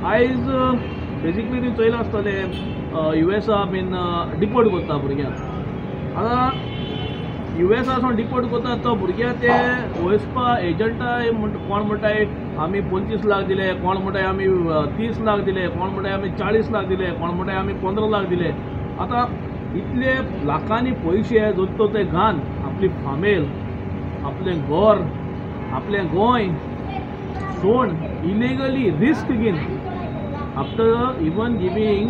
आयज बेसिकली ती चोयला आसतले USA बीन डिपोर्ट करता भुरग्यांक. आतां USA सावन डिपोर्ट करता तो भुरग्यांक ते वचपा एजंटाय कोण म्हणटाय आमी 25 लाख दिले, कोण म्हणटाय आमी 30 लाख दिले, कोण म्हणटाय आमी 40 लाख दिले, कोण म्हणटाय आमी 15 लाख दिले. आतां इतले लाखांनी पयशे जो तो ते घान आपली फामेल, आपलें घर, आपलें गोंय सोड इलिगली रिस्क घेवन after even giving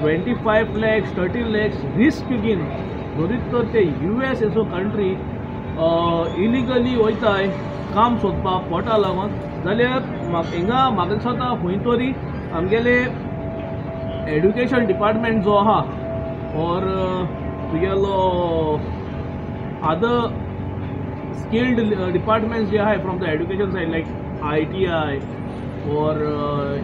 25 lakhs 30 lakhs risk घेवन जरीत तर ते US एसो कंट्री इलिगली वयताय काम सोदपाक पोटा लागून जाल्यार हिंगा म्हाका दिसता खंय तरी आमगेले एड्युकेशन डिपार्टमेंट जो आहा और तुगेलो अदर स्किल्ड डिपार्टमेंट्स जे आहाय from the education side like ITI और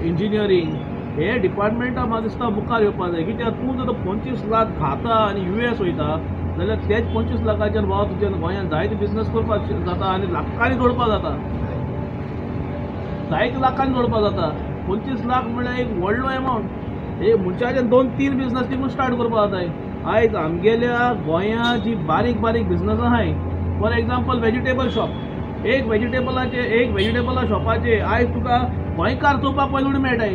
इंजिनियरिंग हे डिपार्टमेंटा म्हाका दिसता मुखार येवपाक जाय. कित्याक तूं जर 25 लाख खाता आनी US वयता जाल्यार तेच 25 लाखाचेर बाबा तुज्या गोंयांत जायते बिझनेस करपाक जाता आनी लाखांनी जोडपाक जाता, जायते लाखांनी जोडपाक जाता. 25 लाख म्हळ्यार एक व्हडलो एमावंट. एक मनशाचे 2-3 बिझनेस तिकून स्टार्ट करपाक जाताय. आयज आमगेल्या गोंयांत जी बारीक बारीक बिझनेस आहाय, फॉर एग्जाम्पल वेजिटेबल शॉप, एक वेजिटेबला शॉपाचे आयज तुका गोंयकार चोवपाक पयलीं उणी मेळटाय.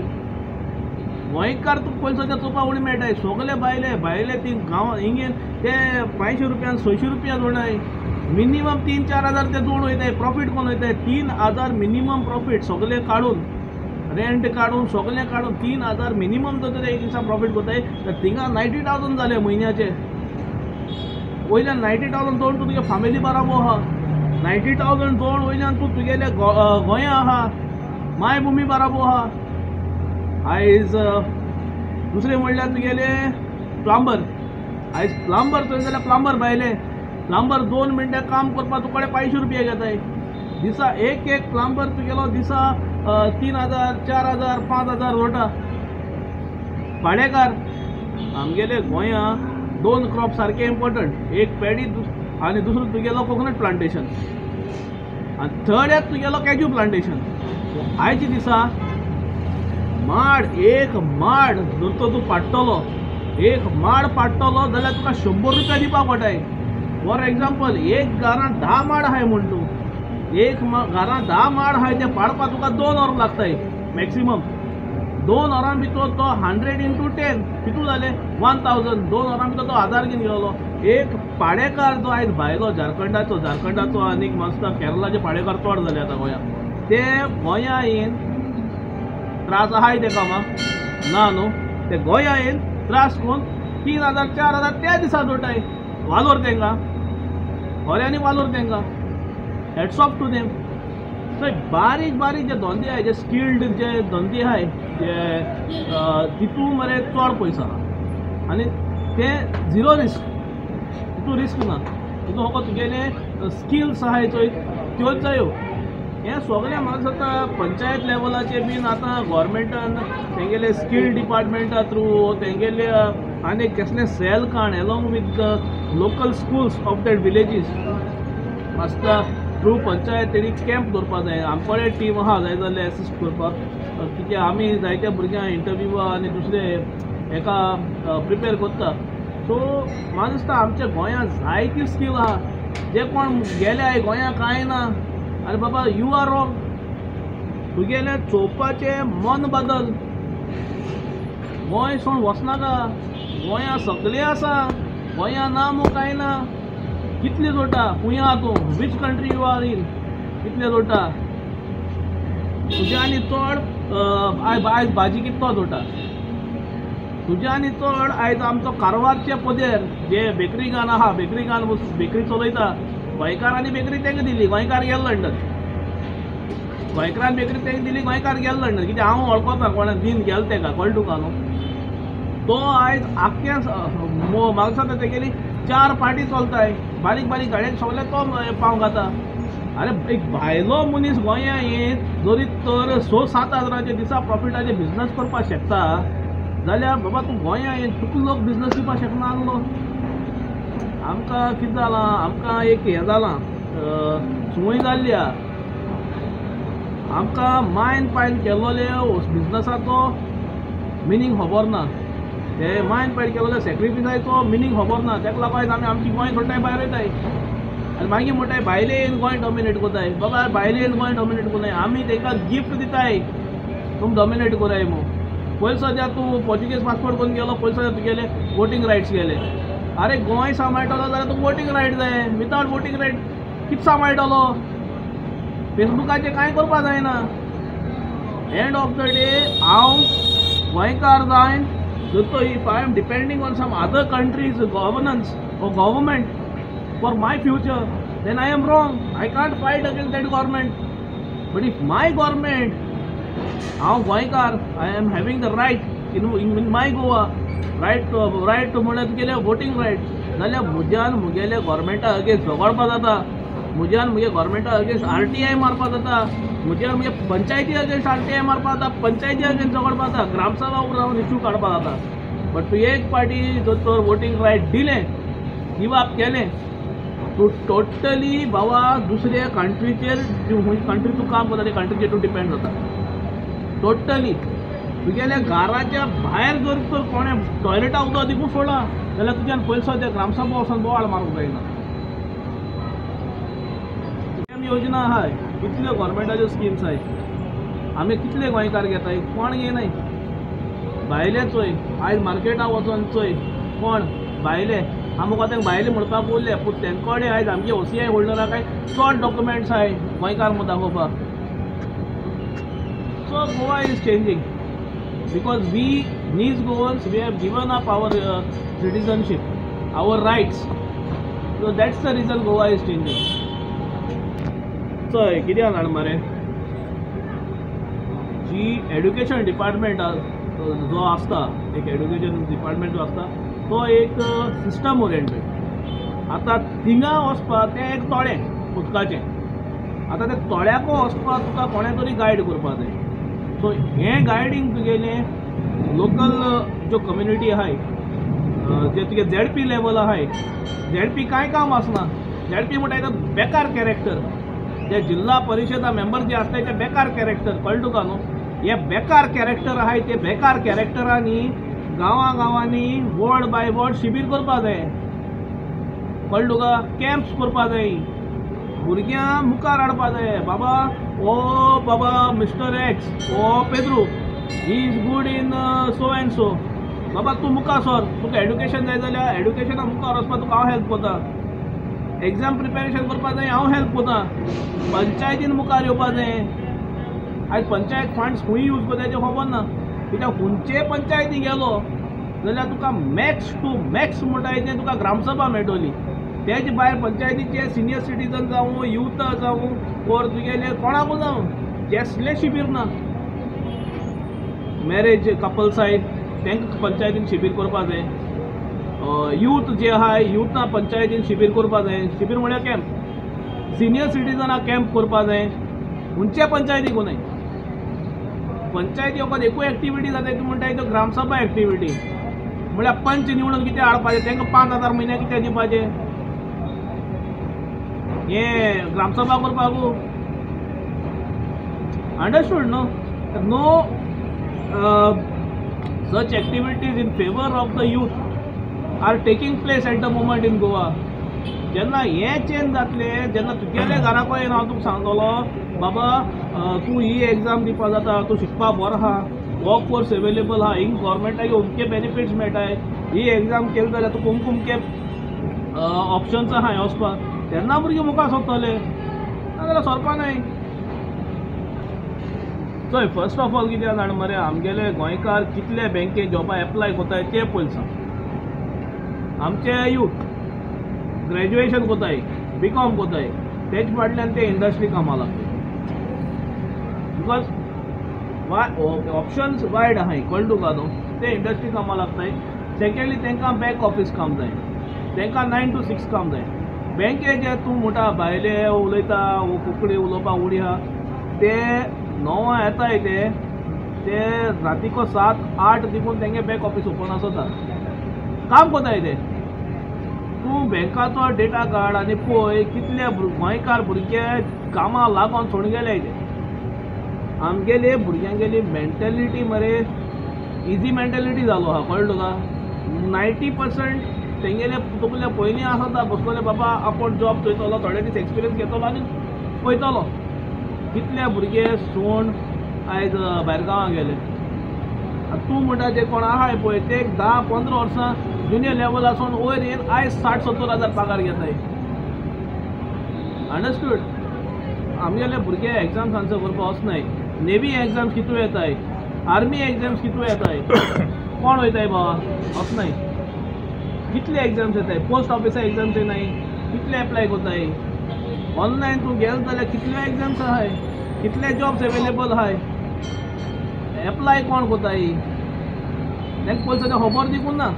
गोंयकार तुका पयलीं चोवपाक उणी मेळटाय. सगळे भायले ती गांवां हिंगे ते 500 रुपयान 600 रुपया जोडाय. मिनिमम 3-4 हजार ते जोड वयताय. प्रॉफीट कोण वयताय 3,000 मिनिमम प्रॉफीट. सगळे काडून रेंट काडून सगळें काडून 3,000 मिनिमम जर एक दिसा प्रॉफीट करताय तर थिंगा 90,000 जाले म्हयन्याचे. वयल्यान 90,000 जोड तूं तुगे फॅमिली बाराबो आहा. 90,000 जोड वयल्यान तूं तुगेले गोंया आहा, मायभुमी बाराबो आहा. आयज दुसरें म्हणल्यार तुगेले प्लंबर. आयज प्लंबर चोय जाल्यार प्लंबर भायले. प्लंबर 2 मिनटां काम करपाक तुकडे 500 रुपया घेताय. दिसा एक प्लंबर तुगेलो दिसा 3,000 4,000 5,000 जोडटा. पाडेकार आमगेले गोंया 2 क्रॉप सारके इम्पॉर्टंट. एक पेडी आनी दुसरो तुगेलो कोकोनट प्लांटेशन आनी थर्ड येत तुगेलो कॅज्यू प्लांटेशन. आयचे दिसा एक माड जर तूं पाडटलो, एक माड पाडटलो जाल्यार तुका 100 रुपया दिवपाक पडटाय. फॉर एग्जाम्पल एक घरांत 10 माड आहाय म्हण तूं, एक घरांत 10 माड आहाय ते पाडपाक तुका 2 वर लागताय मॅक्सिमम. 2 वरां भितर तो 100 into 10 कितू जाले 1000. 2 वरां भितर तो 1000 घेवन गेलो. एक पाडेकार जो आयज भायलो झारखंडाचो आनीक मस्त केरळाचे पाडेकार चड जाले आतां गोंयांत. ते गोंया येवन त्रास आहाय ते कामाक ना न्हू. ते गोंया येवन त्रास करून 3,000 4,000 त्या दिसा जोडटाय. वालोर तेंकां खऱ्यांनी वालोर तेंकां. Hats off to them. So बारीक बारीक जे धंदे आहाय, जे स्किल्ड जे धंदे आहाय, जे तितू मरे चड पयसो आहा आनी ते झिरो रिस्क. तितू रिस्क ना. तितू फकत तुगेले स्किल्स आहाय चोय त्योच जायो. हें सगळें म्हाका दिसता पंचायत लेवलाचे बीन आतां गोवोरमेंटान तेंगेले स्किल डिपार्टमेंटा थ्रू तेंगेले आनी कसलें सेल काण along with the local schools of that villages आसता थ्रू पंचायत तेणी कॅम्प दवरपाक जाय. आमकोडे टीम आहा जाय जाल्यार एसिस्ट करपाक. कित्याक आमी जायत्या भुरग्यांक इंटरव्यू आनी दुसरे हेका प्रिपेर करता. सो म्हाका दिसता आमच्या गोंयांत जायती स्कील आहा. जे कोण गेले आय गोंयांत कांय ना. अरे बाबा यू आर रॉंग. तुगेले चोवपाचें मन बदल. गोंय सोड वचनाका. गोंया सगळें आसा. गोंया ना मो कांय ना. कितले जोडटा खुंया तूं which country you are in कितले जोडटा. तुज्या आनी चड आयज भाजी कितलो जोडटा. तुज्या आनी चड आयज आमचो कारवारचे पोदेर जे बेकरीगान आहा, बेकरी चलयता गोंयकारांनी बेकरी तेंका दिली. गोंयकार गेलो लंडन. गोंयकारान बेकरी तेंका दिली. गोंयकार गेलो लंडन. कित्याक हांव वळखता कोणा दिन गेलो तेका कळ्ळें तुका न्हू. तो आयज आख्या म्हाका दिसता तेगेली 4 पार्टी चलताय. बारीक बारीक गाड्यांक सगळे तो पाव घाता. अरे एक भायलो मनीस गोंया येत जरी तर 6-7 हजाराचे दिसा प्रॉफिटाचे बिझनेस करपाक शकता जाल्यार बाबा तूं गोंया येत तुका लोक बिझनेस दिवपाक शकना आसलो. आमकां कितें जालां, आमकां एक हें जालां, संवय जाल्ली आहा. आमकां मायन पायन केल्लोले बिजनसाचो मिनींग खबर ना, ते मायन पायन केल्लोले सॅक्रिफायसाचो मिनींग खबर ना. ताका लागून आमी आमची गोंय सोडटाय भायर वयताय आनी मागीर म्हणटाय भायले येवन गोंय डॉमिनेट कोताय. बाबा भायले येवन गोंय डॉमिनेट कोनाय, आमी तांकां गिफ्ट दिताय तुमी डॉमिनेट कोराय म्हणून. पयलीं सद्या तूं पोर्चुगीज पासपोर्ट करून गेलो, पयलीं सद्या तुगेले वोटींग रायट्स गेले. अरे गोंय सांबाळटलो जाल्यार तुका वोटींग रायट जाय. विथआउट वोटींग रायट कितें सांबाळटलो? फेसबुकाचेर कांय करपा जायना. एंड ऑफ द डे हांव गोंयकार जावन दोतोर if I am depending on some other countries governance or government for my future, then I am wrong. I can't fight against that government. But if my government, हांव गोंयकार, I am having the right in my Goa, right to म्हणल्यार तुगेले voting right, जाल्यार म्हज्यान मुगेले गव्हर्मेंटा against झगडपा जाता, म्हज्यान मुगे गव्हर्मेंटा against RTI मारपा जाता, म्हज्यान मुगे पंचायती अगेन्स्ट RTI मारपा जाता, पंचायती अगेन्स्ट झगडपा जाता, ग्रामसभा रावन इश्यू काडपा जाता. बट तूं एक पाटी जर वोटींग रायट दिलें, गिव अप केलें, तूं टोटली बाबा दुसऱ्या कंट्रीचेर, कंट्री तूं काम करता त्या कंट्रीचेर तूं डिपेंड जाता टोटली. तुगेल्या घराच्या भायर जर तर कोणें टॉयलेटा उदक दिवूंक सोडला जाल्यार तुज्यान पयलीं सद्या ग्रामसभा वचून बोवाळ मारूंक जायना. योजना आहाय, कितल्यो गव्हर्मेंटाच्यो स्किम्स आहाय, आमी कितले गोंयकार घेताय, कोण घेयनाय. भायले चोय, आयज मार्केटां वचून चोय, कोण भायले. आमकां तांकां भायले म्हणपाक उरले, पूण तेंचे कडेन आयज आमचे OCI होल्डरा काय चड डॉक्युमेंट्स आहाय गोंयकार म्हणून दाखोवपाक. So Goa is changing because we needs Goans we have given up our citizenship, our rights. So that's the reason Goa is changing. चोय कितें जाण मरे, जी एड्युकेशन डिपार्टमेंट जो आसता, एक एड्युकेशन डिपार्टमेंट जो आसता तो एक सिस्टम ओरिएंटेड. आतां थिंगा वचपाक तें एक तोळें उदकाचें, आतां तें तोळ्याको वचपाक तुका कोणें तरी गायड करपा जाय. सो हें गायडींग तुगेलें लोकल ज्यो कम्युनिटी आहाय, जे तुगे ZP लेवल आहाय, ZP कांय काम आसना. ZP म्हणटा तो बेकार कॅरेक्टर, जे जिल्हा परिशदा मेंबर जे आसताय ते बेकार कॅरेक्टर, कळ्ळें तुका न्हू. हे बेकार कॅरेक्टर आहाय ते बेकार कॅरेक्टरांनी गांवांनी वॉर्ड बाय वॉर्ड शिबीर करपा जाय, कळ्ळें तुका. कॅम्प्स करपा जाय, भुरग्यांक मुखार हाडपा जाय. बाबा ओ बाबा मिस्टर एक्स ओ Pedro he is good in so and so, बाबा तूं मुखार सर, तुका एड्युकेशन जाय जाल्यार एड्युकेशना मुखार वचपाक तुका हांव हेल्प करता. एग्जाम प्रिपेरेशन करपा जाय हांव हेल्प करता. पंचायतीन मुखार येवपा जाय. आयज पंचायत फंड्स खूंय यूज करता तें खबर ना, कित्याक खंयचे पंचायती गेलो जाल्यार तुका मॅक्स टू मॅक्स म्हणटाय तें तुका ग्रामसभा मेळटली. तेजे भायर पंचायतीचे सिनियर सिटीजन जावं, युथ जावं, ओर तुगेले कोणाकूय जावं, कसलें शिबीर ना. मॅरेज कपल्स आहाय तांकां पंचायतीन शिबीर करपा जाय. युथ जे आहाय युथना पंचायतीन शिबीर करपा जाय. शिबीर म्हळ्यार कॅम्प, सिनियर सिटीजनाक कॅम्प करपा जाय. खंयचे पंचायती कोनाय. पंचायती वखद एकूय एक्टिविटी जाता ती म्हणटाय त्यो ग्रामसभा एक्टिविटी. म्हळ्यार पंच निवडून कितें हाडपाचें, तांकां 5,000 म्हयन्याक कितें दिवपाचें, हें ग्रामसभा करपाकू. अंडरस्टूड न्हू. No such activities in favour of the youth are taking place at the moment in Goa. जेन्ना हें चेंज जातलें, जेन्ना तुगेल्या घराको येवन हांव तुका सांगतलो बाबा तूं ही एग्जाम दिवपा जाता, तूं शिकपाक बरो आहा, वर्क फोर्स अवेलेबल आहा, हिंग गव्हर्मेंटाचे अमके बेनिफिट्स मेळटाय, ही एग्जाम केली जाल्यार तुका अमके ऑप्शन्स आहा वचपाक, तेन्ना भुरगीं मुखार सरतले, नाजाल्यार सरपा नाय. चोय फर्स्ट ऑफ ऑल कितें जाण मरे, आमगेले गोंयकार कितले बँके जॉबा एप्लाय कोताय ते पयलीं सांग. आमचे यूथ ग्रॅज्युएशन कोताय, BCom कोताय, तेज फाटल्यान ते इंडस्ट्री कामां लागतात. बिकॉज ऑप्शन्स वायड आहाय, कळ्ळें तुका न्हू. ते इंडस्ट्री कामां लागताय. सेकंडली तांकां बॅक ऑफिस काम जाय, तांकां 9 to 6 काम जाय. बँके जे तूं म्हणटा भायले उलयता कोंकणी उलोवपाक उडी आहा, ते 9 येताय ते रातीको 7-8 देखून तेंगे बॅक ऑफिस ओपन आसता, काम कोताय ते. तूं बँकाचो डेटा काड आनी पळय कितले गोंयकार भुरगे कामां लागून सोडून गेले ते. आमगेले भुरग्यांगेली मेंटॅलिटी मरे इजी मेंटॅलिटी जालो हा, कळ्ळें तुका. 90% तेंगेले तकले पयलीं आसता बसलोले बाबा आपूण जॉब चोयतलो, थोडे दीस एक्सपिरियन्स घेतलो आनी पळयतलो. कितले भुरगे सोण आयज भायर गांवां गेले. तूं म्हणटा जे कोण आहाय पळय ते 10-15 वर्सां जुनियर लेवलासून वयर येवन आयज 60-70 हजार पगार घेताय. अंडरस्टूड. आमगेले भुरगे एग्जाम्स आन्सर करपाक वचनाय. नेवी एग्जाम्स कितू येताय, आर्मी एग्जाम्स कितू येताय, कोण वयताय बाबा, वचनाय. कितले एग्जाम्स येताय, पोस्ट ऑफिसा एग्जाम्स येनाय, कितले एप्लाय कोताय. ऑनलायन तूं गेल जाल्यार कितले एग्जाम्स आहाय, कितले जॉब्स अवेलेबल आहाय, एप्लाय कोण कोताय, तांकां पयलीं सद्या खबर दिवूंक ना.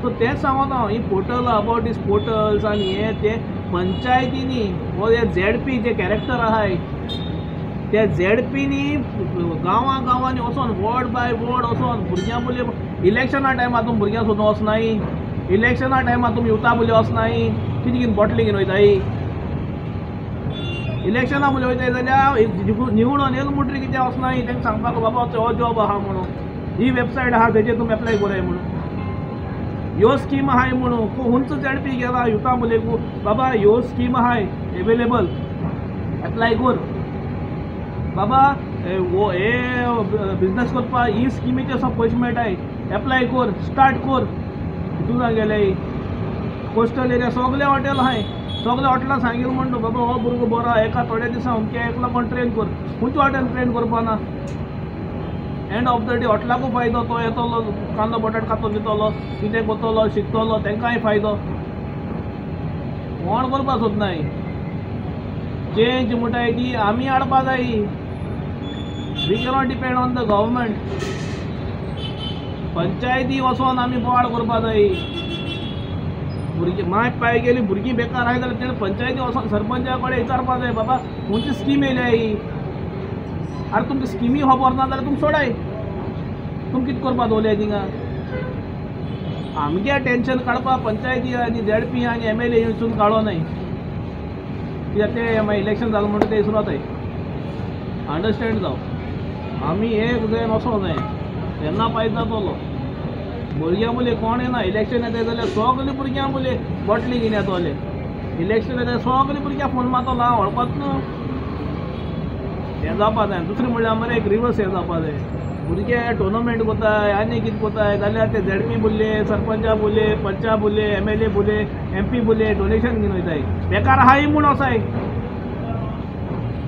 सो तेंच सांगत हांव, ही पोर्टल अबावट दीस पोर्टल्स आनी हे ते पंचायतींनी हो हे झेडपी जे कॅरेक्टर आहाय त्या झेडपीनी गांवांनी वचोन वॉर्ड बाय वॉर्ड वचोन भुरग्यां बुले इलेक्शना टायमार तुमी भुरग्यां सोदून वचनाय, इलेक्शना टायमार तुमी युथा बुले वचनाय, कितें कितें बॉटली घेवन वयताय. इलेक्शना बुले वयताय जाल्यार निवडून येयलो म्हणटरी कितें वचनाय, तांकां सांगपाक बाबा हो जॉब आहा म्हणून, ही वेबसायट आहा तेजेर तुमी एप्लाय कराय म्हणून, ह्यो स्कीम आहाय म्हणून. हुंच झेडपी गेला युथा बुले बाबा ह्यो स्कीम आहाय एवेलेबल, एप्लाय कर बाबा. हे बिजनेस करपाक ही स्किमीचे सब पयशे मेळटाय, एप्लाय कर, स्टार्ट कर. हितून गेले कोस्टल एरिया सगळे हॉटेल आहाय, सगळे हॉटेलां सांगिल्लें म्हणटा बाबा हो भुरगो बरो एका थोड्या दिसा अमके एक लागून ट्रेन कर. खंयच्या हॉटेल ट्रेन करपा ना. एंड ऑफ द डे हॉटेलाकूय फायदो, तो येतलो कांदो बटाट कातून दितलो, कितें करतलो शिकतलो, तांकांय फायदो. कोण करपा सोदनाय. चेंज म्हणटाय ती आमी हाडपा जाय. We cannot depend on the government. पंचायती वचोन आमी बोवाळ करपा जाय. भुरगीं माय पाय गेली भुरगीं बेकार आहाय जाल्यार तेणें पंचायती वचोन सरपंचा कडेन विचारपा जाय बाबा खंयची स्कीम येयल्या ही. आरे तुमकां स्किमी खबर ना जाल्यार तुमी सोडाय. तुमी कितें करपा दवरल्या थिंगा. आमगे टेन्शन काडपा पंचायती आनी झेडपी आनी MLA वचून काडो नाय. कित्याक ते मागीर इलेक्शन जालें म्हणटा ते विसरू जाताय. अंडरस्टँड जावं. आमी एक जायन वचों जाय तेन्ना फायदो जातलो. भुरग्यां बुले कोण येना. इलेक्शन येताय जाल्यार सगळीं भुरग्यां बुले बॉटली घेवन येतले. इलेक्शन येताय सगळीं भुरग्यां फोन मारतलो हांव वळपाच न्हू. हें जावपा जाय. दुसरें म्हणल्यार मरे एक रिवर्स हें जावपा जाय. भुरगे टोर्नामेंट कोताय आनी कितें कोताय जाल्यार ते झेडपी बुले, सरपंचा बुले, पंचा बुले, MLA बुले, MP बुले डोनेशन घेवन वयताय. बेकार आहाय म्हूण वसाय,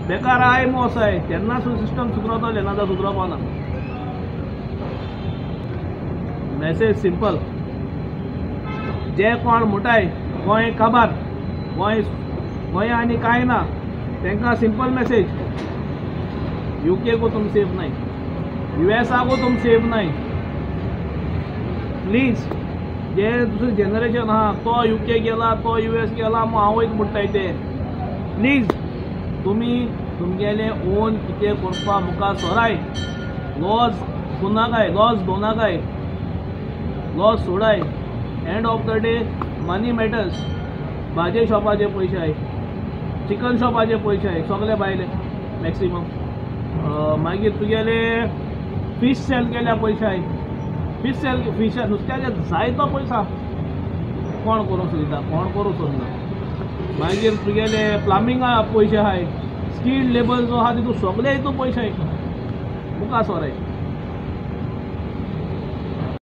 बेकार आहाय म्हूण वसाय. तेन्ना सिस्टम सुदरतले, नाजाल्यार सुदरपा ना. Message simple. जे कोण म्हणटाय गोंय काबार, गोंय आनी कांय ना, तांकां सिंपल मॅसेज. UK को तुम सेफ नाही, USA को तुम सेफ नाही. प्लीज जे दुसरें जनरेशन आहा तो UK गेला, तो US गेला, मग हांव वयता म्हणटाय ते. प्लीज तुमी तुमगेले ओन कितें करपा मुखार सराय. लॉज सुनाकाय, लॉज दोनाकाय, लॉज सोडाय. End of the day money matters. भाजी शॉपाचे पयशे आहाय, चिकन शॉपाचे पयशे आहाय, सगळे भायले मॅक्सिमम. मागीर तुगेले फिश सेल केल्या पयशे आहाय. फिश नुस्त्याचे जायतो पयसा कोण करूंक सोदिता, कोण करूंक सोदना. मागीर तुगेले प्लंबिंगा पयशे आहाय, स्किल्ड लेबर जो आहा तितून सगळे हितून पयशे मुखार सोराय.